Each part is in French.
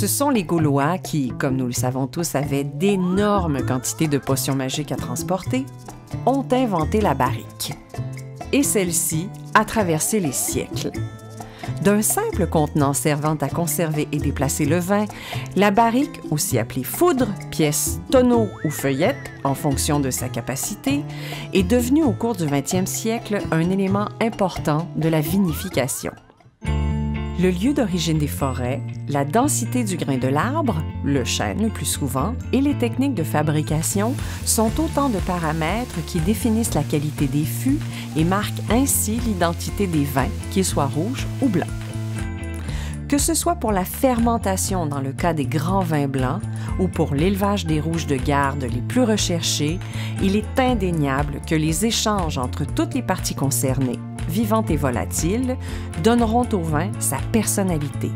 Ce sont les Gaulois qui, comme nous le savons tous, avaient d'énormes quantités de potions magiques à transporter, ont inventé la barrique. Et celle-ci a traversé les siècles. D'un simple contenant servant à conserver et déplacer le vin, la barrique, aussi appelée foudre, pièce, tonneau ou feuillette, en fonction de sa capacité, est devenue au cours du 20e siècle un élément important de la vinification. Le lieu d'origine des forêts, la densité du grain de l'arbre, le chêne le plus souvent, et les techniques de fabrication sont autant de paramètres qui définissent la qualité des fûts et marquent ainsi l'identité des vins, qu'ils soient rouges ou blancs. Que ce soit pour la fermentation dans le cas des grands vins blancs ou pour l'élevage des rouges de garde les plus recherchés, il est indéniable que les échanges entre toutes les parties concernées, vivantes et volatiles, donneront au vin sa personnalité.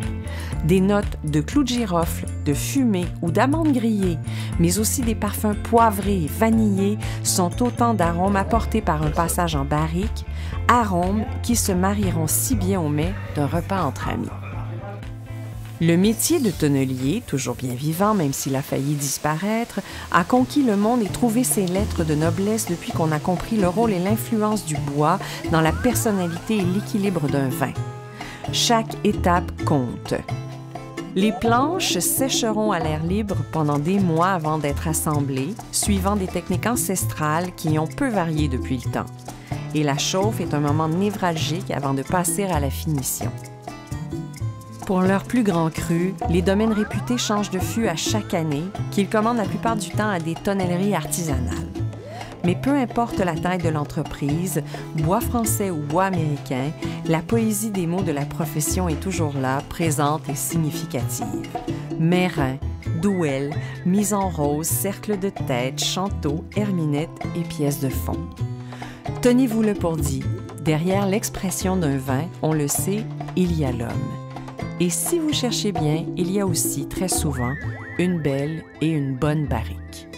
Des notes de clous de girofle, de fumée ou d'amandes grillées, mais aussi des parfums poivrés et vanillés sont autant d'arômes apportés par un passage en barrique, arômes qui se marieront si bien au mets d'un repas entre amis. Le métier de tonnelier, toujours bien vivant même s'il a failli disparaître, a conquis le monde et trouvé ses lettres de noblesse depuis qu'on a compris le rôle et l'influence du bois dans la personnalité et l'équilibre d'un vin. Chaque étape compte. Les planches sécheront à l'air libre pendant des mois avant d'être assemblées, suivant des techniques ancestrales qui ont peu varié depuis le temps. Et la chauffe est un moment névralgique avant de passer à la finition. Pour leurs plus grands crus, les domaines réputés changent de fût à chaque année, qu'ils commandent la plupart du temps à des tonnelleries artisanales. Mais peu importe la taille de l'entreprise, bois français ou bois américain, la poésie des mots de la profession est toujours là, présente et significative. Mérin, douelle, mise en rose, cercle de tête, chanteau, herminette et pièces de fond. Tenez-vous-le pour dit, derrière l'expression d'un vin, on le sait, il y a l'homme. Et si vous cherchez bien, il y a aussi, très souvent, une belle et une bonne barrique.